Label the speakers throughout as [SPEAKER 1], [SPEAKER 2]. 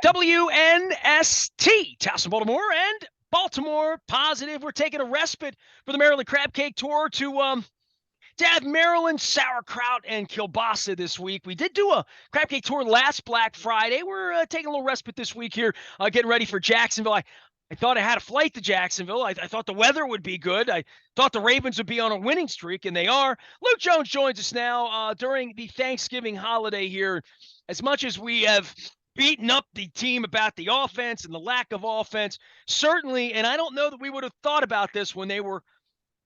[SPEAKER 1] WNST, Towson, Baltimore, and Baltimore Positive. We're taking a respite for the Maryland Crab Cake Tour to have Maryland sauerkraut and kielbasa this week. We did do a crab cake tour last Black Friday. We're taking a little respite this week here, getting ready for Jacksonville. I thought I had a flight to Jacksonville. I thought the weather would be good. I thought the Ravens would be on a winning streak, and they are. Luke Jones joins us now during the Thanksgiving holiday here. As much as we have beaten up the team about the offense and the lack of offense, certainly, and I don't know that we would have thought about this when they were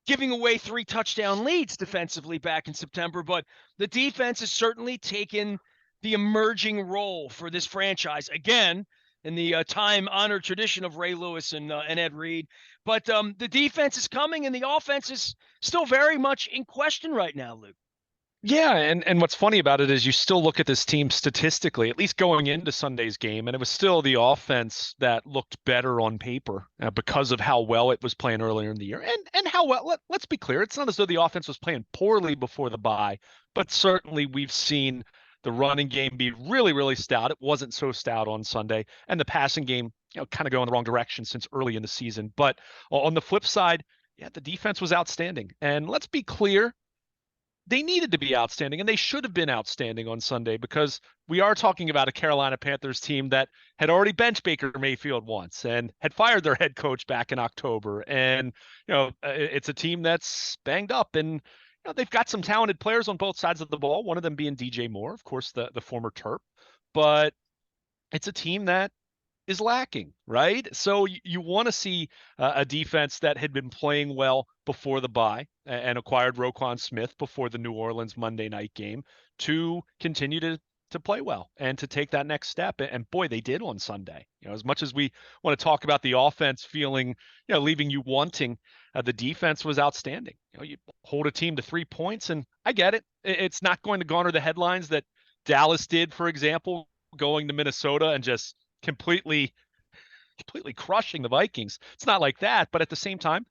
[SPEAKER 1] giving away 3 touchdown leads defensively back in September, but the defense has certainly taken the emerging role for this franchise again in the time-honored tradition of Ray Lewis and Ed Reed. But the defense is coming, and the offense is still very much in question right now, Luke.
[SPEAKER 2] Yeah, and what's funny about it is you still look at this team statistically, at least going into Sunday's game, and it was still the offense that looked better on paper because of how well it was playing earlier in the year. And how well, let's be clear, it's not as though the offense was playing poorly before the bye, but certainly we've seen the running game be really, really stout. It wasn't so stout on Sunday, and the passing game, kind of go in the wrong direction since early in the season. But on the flip side, yeah, the defense was outstanding. And let's be clear, they needed to be outstanding, and they should have been outstanding on Sunday because we are talking about a Carolina Panthers team that had already benched Baker Mayfield once and had fired their head coach back in October. And, it's a team that's banged up, and they've got some talented players on both sides of the ball, one of them being DJ Moore, of course, the former Terp. But it's a team that is lacking, right? So you want to see a defense that had been playing well before the bye and acquired Roquan Smith before the New Orleans Monday night game to continue to play well and to take that next step. And boy, they did on Sunday. As much as we want to talk about the offense feeling, leaving you wanting, the defense was outstanding. You hold a team to 3 points, and I get it. It's not going to garner the headlines that Dallas did, for example, going to Minnesota and just completely crushing the Vikings. It's not like that, but at the same time,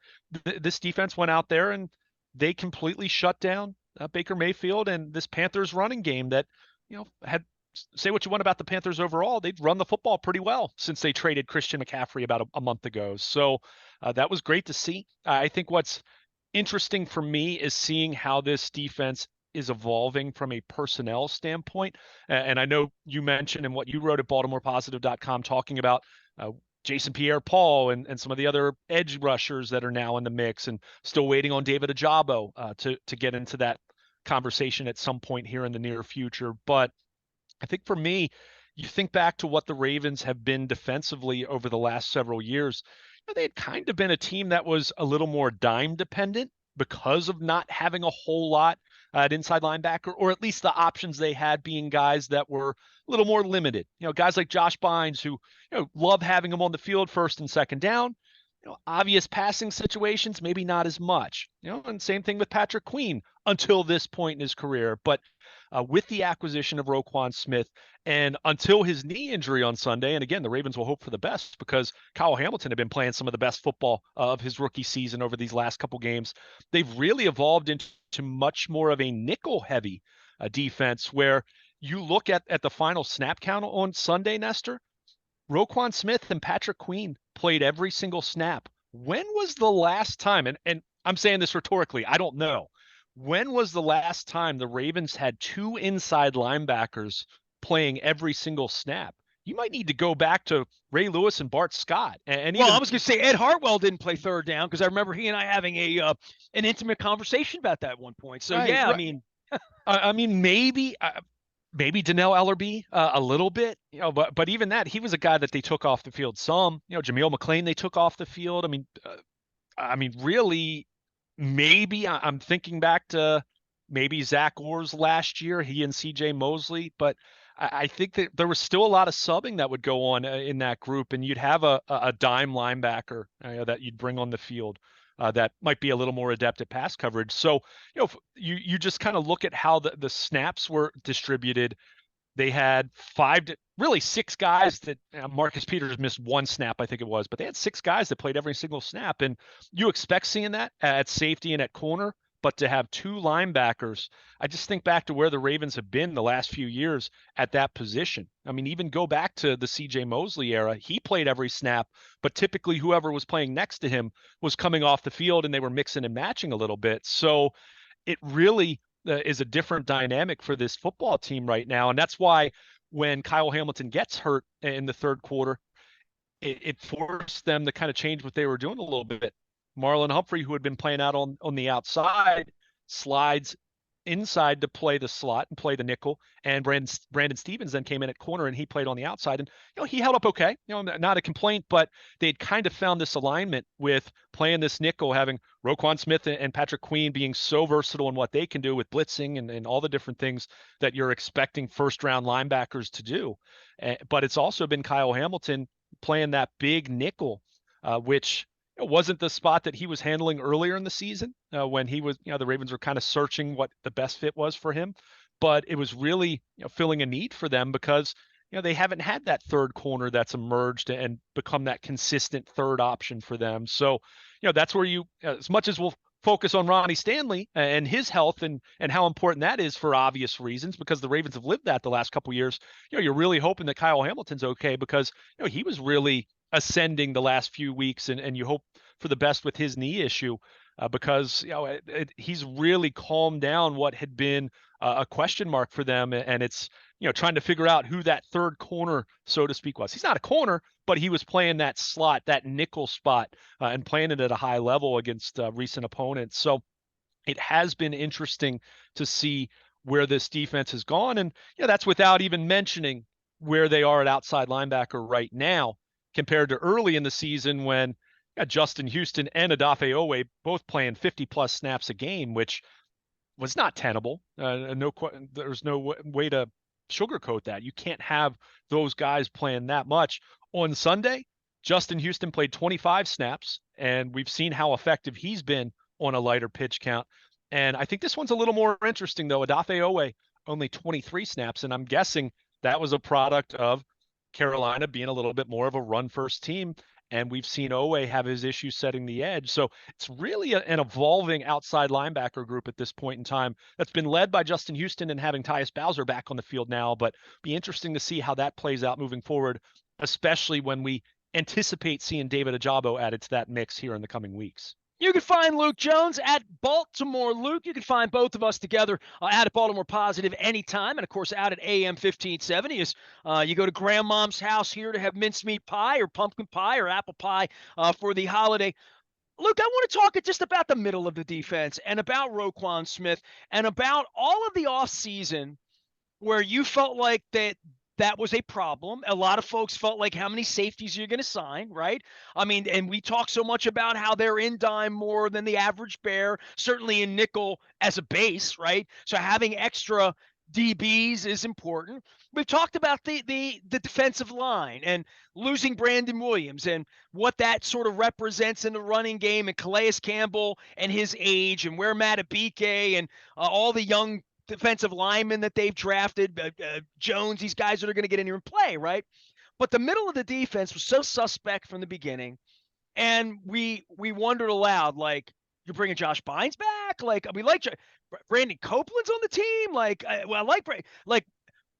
[SPEAKER 2] this defense went out there and they completely shut down Baker Mayfield and this Panthers running game that, had, say what you want about the Panthers overall, they've run the football pretty well since they traded Christian McCaffrey about a month ago. So that was great to see. I think what's interesting for me is seeing how this defense is evolving from a personnel standpoint. And I know you mentioned in what you wrote at BaltimorePositive.com talking about Jason Pierre-Paul and some of the other edge rushers that are now in the mix and still waiting on David Ojabo to get into that conversation at some point here in the near future. But I think for me, you think back to what the Ravens have been defensively over the last several years. They had kind of been a team that was a little more dime dependent because of not having a whole lot at inside linebacker, or at least the options they had being guys that were a little more limited. Guys like Josh Bynes who, love having them on the field first and second down. Obvious passing situations, maybe not as much. And same thing with Patrick Queen until this point in his career. But with the acquisition of Roquan Smith and until his knee injury on Sunday, and again, the Ravens will hope for the best because Kyle Hamilton had been playing some of the best football of his rookie season over these last couple games. They've really evolved into much more of a nickel-heavy defense where you look at the final snap count on Sunday, Nestor, Roquan Smith and Patrick Queen played every single snap. When was the last time, and I'm saying this rhetorically, I don't know, when was the last time the Ravens had 2 inside linebackers playing every single snap? You might need to go back to Ray Lewis and Bart Scott. And
[SPEAKER 1] I was going to say Ed Hartwell didn't play third down because I remember he and I having an intimate conversation about that at one point. So, right, yeah, right.
[SPEAKER 2] I mean, maybe Donnell Ellerbe a little bit, but even that, he was a guy that they took off the field some. Jameel McLean they took off the field. I mean, really, maybe I'm thinking back to maybe Zach Orr's last year, he and C.J. Mosley, but I think that there was still a lot of subbing that would go on in that group, and you'd have a dime linebacker that you'd bring on the field that might be a little more adept at pass coverage. So, you just kind of look at how the snaps were distributed. They had 6 guys that Marcus Peters missed 1 snap, I think it was, but they had 6 guys that played every single snap. And you expect seeing that at safety and at corner, but to have two linebackers, I just think back to where the Ravens have been the last few years at that position. I mean, even go back to the CJ Mosley era. He played every snap, but typically whoever was playing next to him was coming off the field and they were mixing and matching a little bit. So it really is a different dynamic for this football team right now. And that's why when Kyle Hamilton gets hurt in the third quarter, it forced them to kind of change what they were doing a little bit. Marlon Humphrey, who had been playing out on the outside, slides inside to play the slot and play the nickel. And Brandon Stevens then came in at corner and he played on the outside. And, he held up okay, not a complaint, but they'd kind of found this alignment with playing this nickel, having Roquan Smith and Patrick Queen being so versatile in what they can do with blitzing and all the different things that you're expecting first round linebackers to do. But it's also been Kyle Hamilton playing that big nickel, which wasn't the spot that he was handling earlier in the season when he was, the Ravens were kind of searching what the best fit was for him. But it was really filling a need for them because they haven't had that third corner that's emerged and become that consistent third option for them. So that's where you, as much as we'll focus on Ronnie Stanley and his health and how important that is for obvious reasons, because the Ravens have lived that the last couple of years. You're really hoping that Kyle Hamilton's okay because he was really ascending the last few weeks, and you hope for the best with his knee issue because he's really calmed down what had been a question mark for them, and it's trying to figure out who that third corner, so to speak, was. He's not a corner, but he was playing that slot, that nickel spot, and playing it at a high level against recent opponents. So it has been interesting to see where this defense has gone, and that's without even mentioning where they are at outside linebacker right now compared to early in the season when Justin Houston and Odafe Owe both playing 50-plus snaps a game, which was not tenable. There's no way to sugarcoat that. You can't have those guys playing that much. On Sunday, Justin Houston played 25 snaps, and we've seen how effective he's been on a lighter pitch count. And I think this one's a little more interesting, though. Odafe Owe, only 23 snaps, and I'm guessing that was a product of Carolina being a little bit more of a run-first team, and we've seen Owe have his issues setting the edge. So it's really an evolving outside linebacker group at this point in time that's been led by Justin Houston and having Tyus Bowser back on the field now, but be interesting to see how that plays out moving forward, especially when we anticipate seeing David Ajabo added to that mix here in the coming weeks.
[SPEAKER 1] You can find Luke Jones at Baltimore Luke. You can find both of us together at Baltimore Positive anytime. And, of course, out at AM 1570 is you go to grandmom's house here to have mincemeat pie or pumpkin pie or apple pie for the holiday. Luke, I want to talk just about the middle of the defense and about Roquan Smith and about all of the offseason where you felt like that was a problem. A lot of folks felt like how many safeties you're going to sign, right? I mean, and we talk so much about how they're in dime more than the average bear, certainly in nickel as a base, right? So having extra DBs is important. We've talked about the defensive line and losing Brandon Williams and what that sort of represents in the running game, and Calais Campbell and his age, and where Matt Abike and all the young defensive linemen that they've drafted, Jones, these guys that are going to get in here and play, right? But the middle of the defense was so suspect from the beginning, and we wondered aloud, like, you're bringing Josh Bynes back? Like, we like Brandon Copeland's on the team? Like, I like,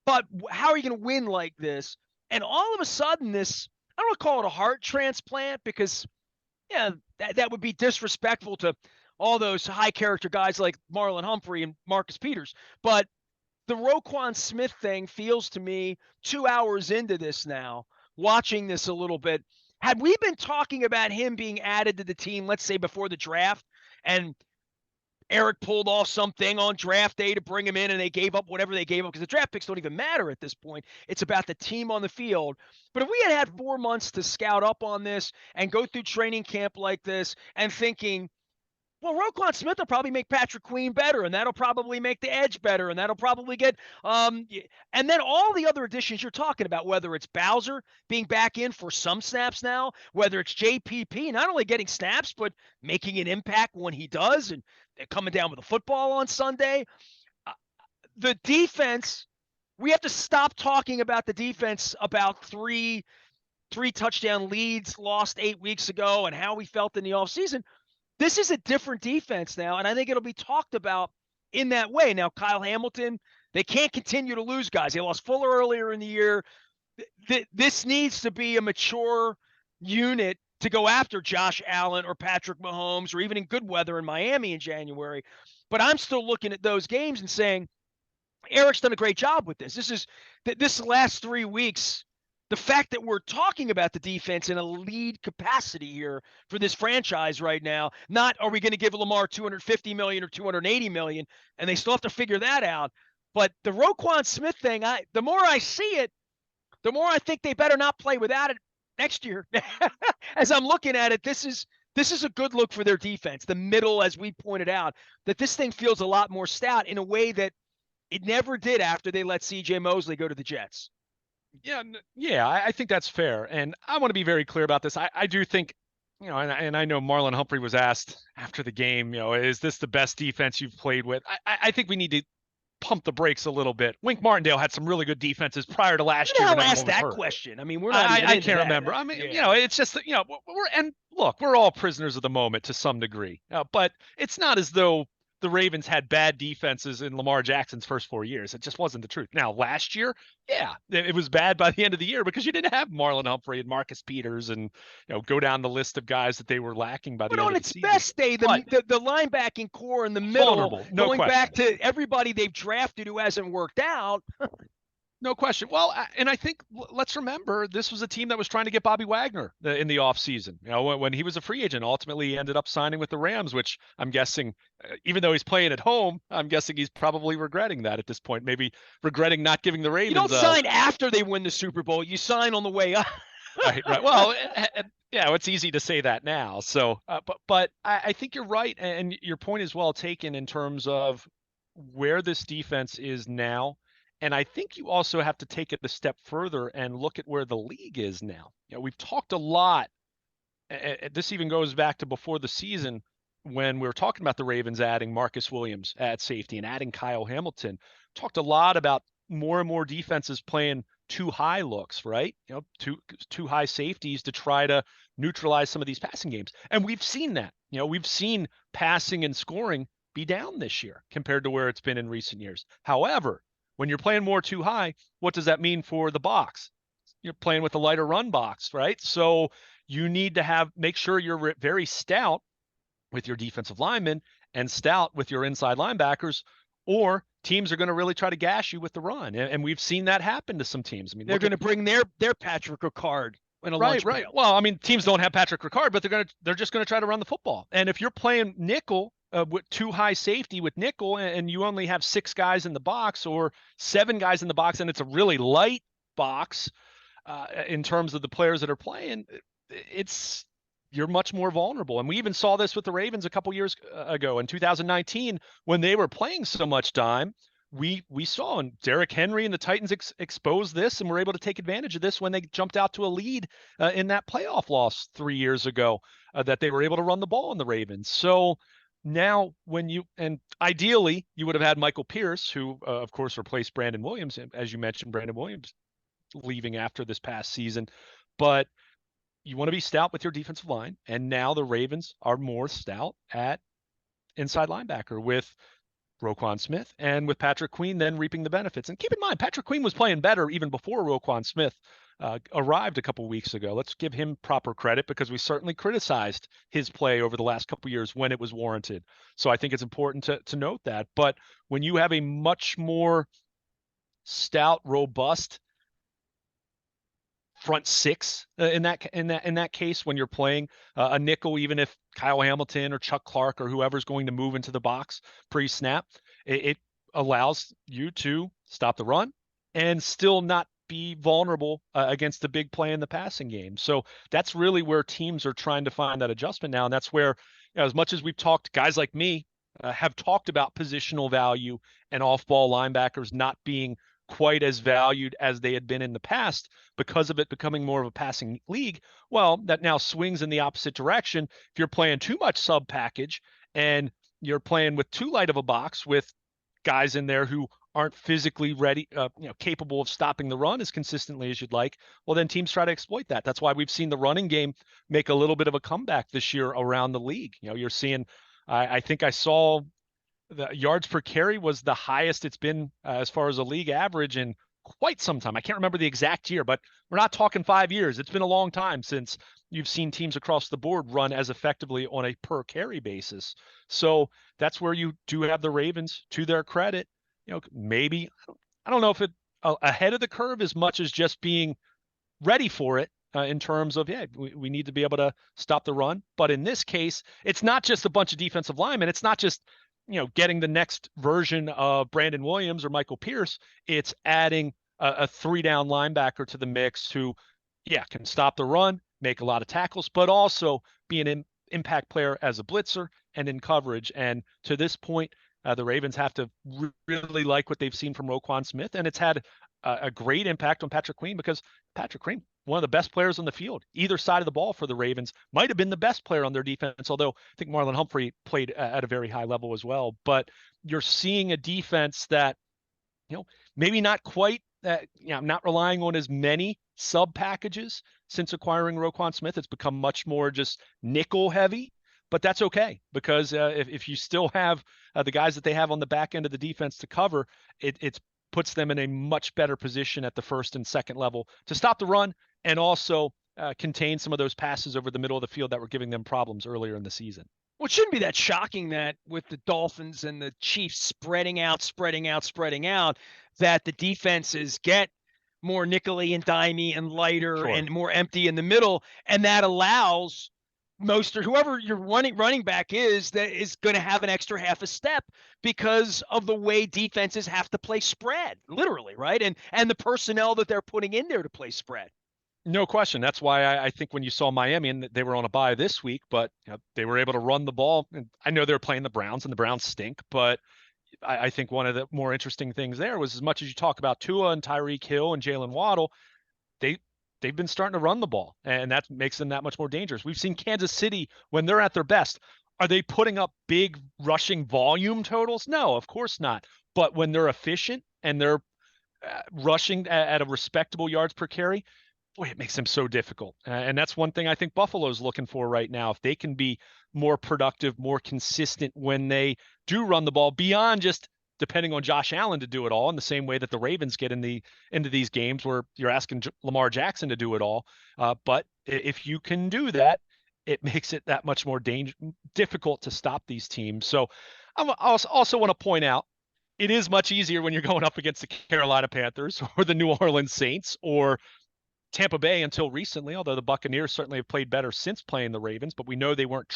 [SPEAKER 1] but how are you going to win like this? And all of a sudden, this, I don't want to call it a heart transplant because, that would be disrespectful to all those high character guys like Marlon Humphrey and Marcus Peters. But the Roquan Smith thing feels to me 2 hours into this now, watching this a little bit. Had we been talking about him being added to the team, let's say before the draft, and Eric pulled off something on draft day to bring him in and they gave up whatever they gave up because the draft picks don't even matter at this point. It's about the team on the field. But if we had 4 months to scout up on this and go through training camp like this and thinking, well, Roquan Smith will probably make Patrick Queen better, and that'll probably make the edge better, and that'll probably get and then all the other additions you're talking about, whether it's Bowser being back in for some snaps now, whether it's JPP not only getting snaps but making an impact when he does, and coming down with a football on Sunday. The defense, we have to stop talking about the defense about three touchdown leads lost 8 weeks ago and how we felt in the offseason. this is a different defense now, and I think it'll be talked about in that way. Now, Kyle Hamilton, they can't continue to lose guys. They lost Fuller earlier in the year. This needs to be a mature unit to go after Josh Allen or Patrick Mahomes or even in good weather in Miami in January. But I'm still looking at those games and saying, Eric's done a great job with this. This last 3 weeks, the fact that we're talking about the defense in a lead capacity here for this franchise right now, not are we going to give Lamar 250 million or 280 million, and they still have to figure that out. But the Roquan Smith thing, the more I see it, the more I think they better not play without it next year. As I'm looking at it, this is a good look for their defense. The middle, as we pointed out, that this thing feels a lot more stout in a way that it never did after they let C.J. Mosley go to the Jets.
[SPEAKER 2] Yeah, I think that's fair. And I want to be very clear about this. I do think, and I know Marlon Humphrey was asked after the game, is this the best defense you've played with? I think we need to pump the brakes a little bit. Wink Martindale had some really good defenses prior to last year.
[SPEAKER 1] Who the hell asked that question? I mean, we're not even
[SPEAKER 2] I
[SPEAKER 1] into
[SPEAKER 2] can't
[SPEAKER 1] that.
[SPEAKER 2] remember. I mean, it's just that, we're all prisoners of the moment to some degree. But it's not as though the Ravens had bad defenses in Lamar Jackson's first 4 years. It just wasn't the truth. Now, last year, yeah, it was bad by the end of the year because you didn't have Marlon Humphrey and Marcus Peters and, go down the list of guys that they were lacking by the end of the season.
[SPEAKER 1] But on its best day, the linebacking core in the middle, going back to everybody they've drafted who hasn't worked out.
[SPEAKER 2] No question. Well, and I think let's remember this was a team that was trying to get Bobby Wagner in the offseason. When he was a free agent, ultimately he ended up signing with the Rams, which I'm guessing, even though he's playing at home, I'm guessing he's probably regretting that at this point. Maybe regretting not giving the Ravens.
[SPEAKER 1] You don't sign after they win the Super Bowl. You sign on the way up.
[SPEAKER 2] Right. Well, yeah, it's easy to say that now. So, but I think you're right, and your point is well taken in terms of where this defense is now. And I think you also have to take it a step further and look at where the league is now. We've talked a lot. This even goes back to before the season when we were talking about the Ravens adding Marcus Williams at safety and adding Kyle Hamilton. Talked a lot about more and more defenses playing too high looks, right? Too high safeties to try to neutralize some of these passing games. And we've seen that. We've seen passing and scoring be down this year compared to where it's been in recent years. However, when you're playing more too high, what does that mean for the box? You're playing with a lighter run box, right? So you need to make sure you're very stout with your defensive linemen and stout with your inside linebackers, or teams are going to really try to gash you with the run. And we've seen that happen to some teams. I mean,
[SPEAKER 1] they're going to bring their Patrick Ricard in a lunch
[SPEAKER 2] right. Well, I mean, teams don't have Patrick Ricard, but they're just going to try to run the football. And if you're playing nickel, with too high safety with nickel and you only have 6 guys in the box or 7 guys in the box and it's a really light box in terms of the players that are playing, you're much more vulnerable. And we even saw this with the Ravens a couple years ago in 2019 when they were playing so much dime. We saw, and Derrick Henry and the Titans exposed this and were able to take advantage of this when they jumped out to a lead in that playoff loss 3 years ago, that they were able to run the ball on the Ravens. So now, and ideally, you would have had Michael Pierce, who, of course, replaced Brandon Williams. As you mentioned, Brandon Williams leaving after this past season. But you want to be stout with your defensive line. And now the Ravens are more stout at inside linebacker with Roquan Smith and with Patrick Queen then reaping the benefits. And keep in mind, Patrick Queen was playing better even before Roquan Smith arrived a couple weeks ago. Let's give him proper credit because we certainly criticized his play over the last couple years when it was warranted. So I think it's important to note that. But when you have a much more stout, robust front 6 in that case, when you're playing a nickel, even if Kyle Hamilton or Chuck Clark or whoever's going to move into the box pre-snap, it allows you to stop the run and still not be vulnerable against the big play in the passing game. So that's really where teams are trying to find that adjustment now. And that's where, as much as we've talked, guys like me have talked about positional value and off-ball linebackers not being quite as valued as they had been in the past because of it becoming more of a passing league. Well, that now swings in the opposite direction. If you're playing too much sub package and you're playing with too light of a box with guys in there who aren't physically ready, capable of stopping the run as consistently as you'd like, well, then teams try to exploit that. That's why we've seen the running game make a little bit of a comeback this year around the league. You're seeing, I think I saw the yards per carry was the highest it's been as far as a league average in quite some time. I can't remember the exact year, but we're not talking 5 years. It's been a long time since you've seen teams across the board run as effectively on a per carry basis. So that's where you do have the Ravens, to their credit, maybe, I don't know if it ahead of the curve as much as just being ready for it in terms of, we need to be able to stop the run. But in this case, it's not just a bunch of defensive linemen. It's not just, getting the next version of Brandon Williams or Michael Pierce. It's adding a 3-down linebacker to the mix who, can stop the run, make a lot of tackles, but also be an impact player as a blitzer and in coverage. And to this point, the Ravens have to really like what they've seen from Roquan Smith, and it's had a great impact on Patrick Queen, because Patrick Queen, one of the best players on the field, either side of the ball for the Ravens, might have been the best player on their defense, although I think Marlon Humphrey played at a very high level as well. But you're seeing a defense that, maybe not quite, not relying on as many sub packages since acquiring Roquan Smith. It's become much more just nickel heavy, but that's okay, because if you still have the guys that they have on the back end of the defense to cover, it's puts them in a much better position at the first and second level to stop the run and also contain some of those passes over the middle of the field that were giving them problems earlier in the season.
[SPEAKER 1] Well, it shouldn't be that shocking that with the Dolphins and the Chiefs spreading out, that the defenses get more nickely and dimey and lighter and more empty in the middle, and that allows most, or whoever your running back is, that is going to have an extra half a step because of the way defenses have to play spread, literally, right? And the personnel that they're putting in there to play spread.
[SPEAKER 2] No question. That's why I think when you saw Miami, and they were on a bye this week, but they were able to run the ball. And I know they're playing the Browns, and the Browns stink, but I think one of the more interesting things there was, as much as you talk about Tua and Tyreek Hill and Jalen Waddle, they've been starting to run the ball, and that makes them that much more dangerous. We've seen Kansas City when they're at their best. Are they putting up big rushing volume totals? No, of course not. But when they're efficient and they're rushing at a respectable yards per carry, boy, it makes them so difficult. And that's one thing I think Buffalo's looking for right now. If they can be more productive, more consistent when they do run the ball, beyond just depending on Josh Allen to do it all, in the same way that the Ravens get into these games where you're asking Lamar Jackson to do it all. But if you can do that, it makes it that much more difficult to stop these teams. So I also want to point out, it is much easier when you're going up against the Carolina Panthers or the New Orleans Saints or Tampa Bay until recently, although the Buccaneers certainly have played better since playing the Ravens, but we know they weren't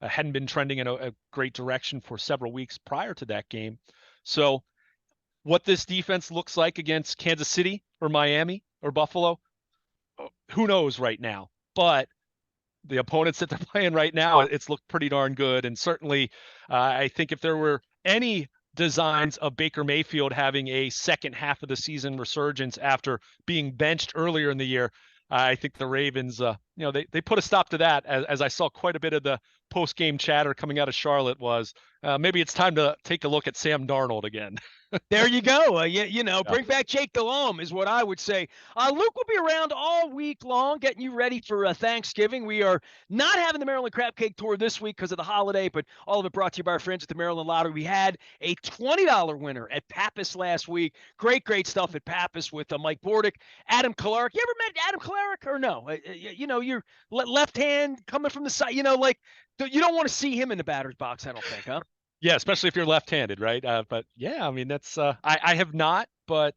[SPEAKER 2] hadn't been trending in a great direction for several weeks prior to that game. So what this defense looks like against Kansas City or Miami or Buffalo, who knows right now? But the opponents that they're playing right now, it's looked pretty darn good. And certainly I think if there were any designs of Baker Mayfield having a second half of the season resurgence after being benched earlier in the year, I think the Ravens, they put a stop to that, as I saw quite a bit of the post-game chatter coming out of Charlotte was, maybe it's time to take a look at Sam Darnold again.
[SPEAKER 1] There you go. Bring back Jake Delhomme is what I would say. Luke will be around all week long, getting you ready for Thanksgiving. We are not having the Maryland Crab Cake Tour this week because of the holiday, but all of it brought to you by our friends at the Maryland Lottery. We had a $20 winner at Pappas last week. Great stuff at Pappas with Mike Bordick, Adam Kolarek. You ever met Adam Kolarek or no? You're left hand coming from the side. You don't want to see him in the batter's box, I don't think, huh?
[SPEAKER 2] Yeah, especially if you're left-handed, right? But yeah, I mean, that's I have not, but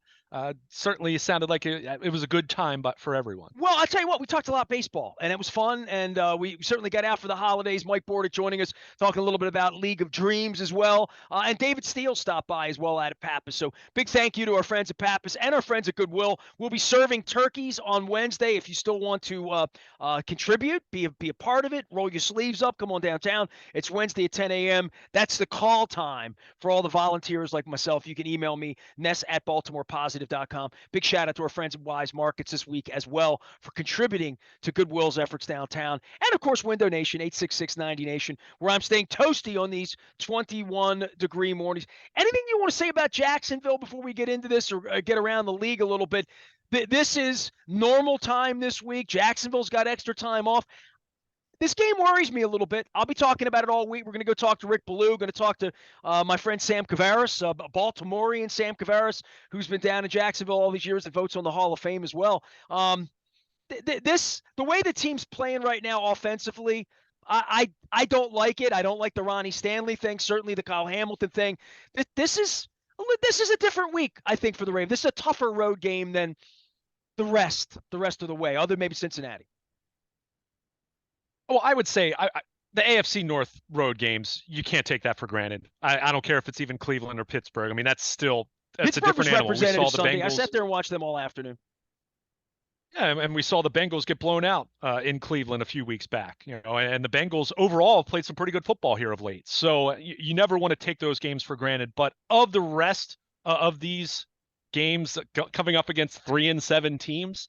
[SPEAKER 2] certainly it sounded like it was a good time, but for everyone.
[SPEAKER 1] Well, I'll tell you what, we talked a lot baseball, and it was fun, and we certainly got out for the holidays. Mike Bordick joining us, talking a little bit about League of Dreams as well, and David Steele stopped by as well at Pappas. So big thank you to our friends at Pappas and our friends at Goodwill. We'll be serving turkeys on Wednesday. If you still want to contribute, be a part of it, roll your sleeves up, come on downtown. It's Wednesday at 10 a.m. That's the call time for all the volunteers like myself. You can email me, ness@baltimorepositive.com. BaltimorePositive.com. Big shout out to our friends at Wise Markets this week as well for contributing to Goodwill's efforts downtown. And of course, Window Nation, 86690Nation, where I'm staying toasty on these 21-degree mornings. Anything you want to say about Jacksonville before we get into this or get around the league a little bit? This is normal time this week. Jacksonville's got extra time off. This game worries me a little bit. I'll be talking about it all week. We're going to go talk to Rick Ballou. Going to talk to my friend Sam Kavaris, Baltimorean Sam Kavaris, who's been down in Jacksonville all these years and votes on the Hall of Fame as well. The way the team's playing right now offensively, I don't like it. I don't like the Ronnie Stanley thing. Certainly the Kyle Hamilton thing. This is a different week, I think, for the Ravens. This is a tougher road game than the rest of the way, other than maybe Cincinnati.
[SPEAKER 2] Well, I would say the AFC North road games, you can't take that for granted. I don't care if it's even Cleveland or Pittsburgh. I mean, that's a different animal. We saw the
[SPEAKER 1] Sunday.
[SPEAKER 2] Bengals.
[SPEAKER 1] I sat there and watched them all afternoon.
[SPEAKER 2] Yeah, and we saw the Bengals get blown out in Cleveland a few weeks back. And the Bengals overall have played some pretty good football here of late. So you never want to take those games for granted. But of the rest of these games coming up against 3-7 teams,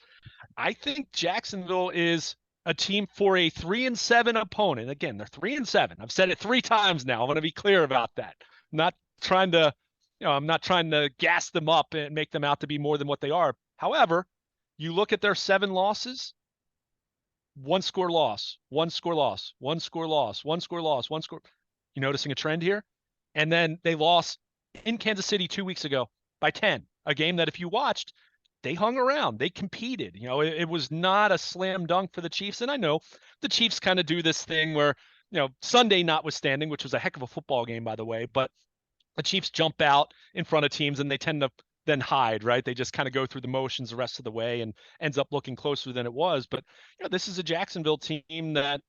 [SPEAKER 2] I think Jacksonville is a team for a 3-7 opponent. Again, they're 3-7. I've said it 3 times now. I want to be clear about that. I'm not trying to gas them up and make them out to be more than what they are. However, you look at their 7 losses, 1 score loss, 1 score loss, 1 score loss, 1 score loss, 1 score. You noticing a trend here? And then they lost in Kansas City 2 weeks ago by 10, a game that if you watched, they hung around. They competed. It was not a slam dunk for the Chiefs. And I know the Chiefs kind of do this thing where, Sunday notwithstanding, which was a heck of a football game, by the way, but the Chiefs jump out in front of teams and they tend to then hide, right? They just kind of go through the motions the rest of the way and ends up looking closer than it was. But, this is a Jacksonville team that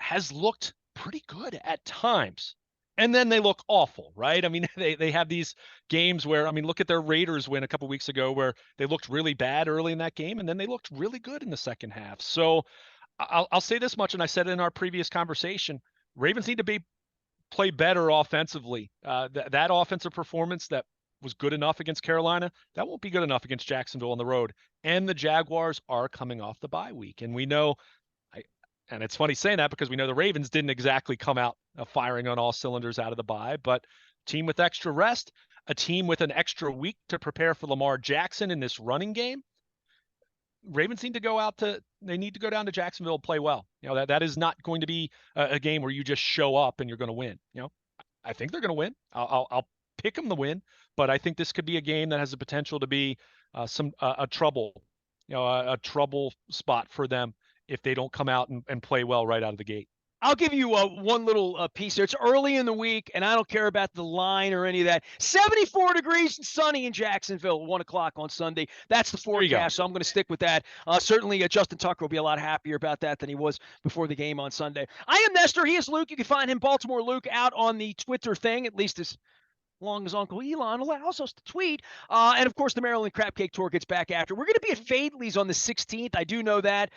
[SPEAKER 2] has looked pretty good at times. And then they look awful, right? I mean, they have these games where, look at their Raiders win a couple weeks ago where they looked really bad early in that game, and then they looked really good in the second half. So I'll say this much, and I said it in our previous conversation, Ravens need to play better offensively. That offensive performance that was good enough against Carolina, that won't be good enough against Jacksonville on the road. And the Jaguars are coming off the bye week, and we know and it's funny saying that because we know the Ravens didn't exactly come out firing on all cylinders out of the bye, but team with extra rest, a team with an extra week to prepare for Lamar Jackson in this running game. Ravens need to go down to Jacksonville and play well. That is not going to be a game where you just show up and you're going to win. I think they're going to win. I'll pick them to win, but I think this could be a game that has the potential to be a trouble spot for them if they don't come out and play well right out of the gate.
[SPEAKER 1] I'll give you one little piece there. It's early in the week, and I don't care about the line or any of that. 74 degrees and sunny in Jacksonville, 1 o'clock on Sunday. That's the forecast, so I'm going to stick with that. Certainly, Justin Tucker will be a lot happier about that than he was before the game on Sunday. I am Nestor. He is Luke. You can find him, Baltimore Luke, out on the Twitter thing, at least as long as Uncle Elon allows us to tweet. And, of course, the Maryland Crab Cake Tour gets back after. We're going to be at Fadley's on the 16th. I do know that,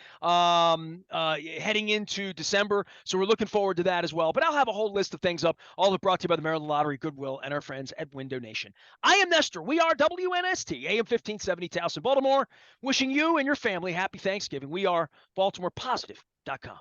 [SPEAKER 1] heading into December. So we're looking forward to that as well. But I'll have a whole list of things up, all of brought to you by the Maryland Lottery, Goodwill, and our friends at Window Nation. I am Nestor. We are WNST, AM 1570, Towson, Baltimore. Wishing you and your family happy Thanksgiving. We are BaltimorePositive.com.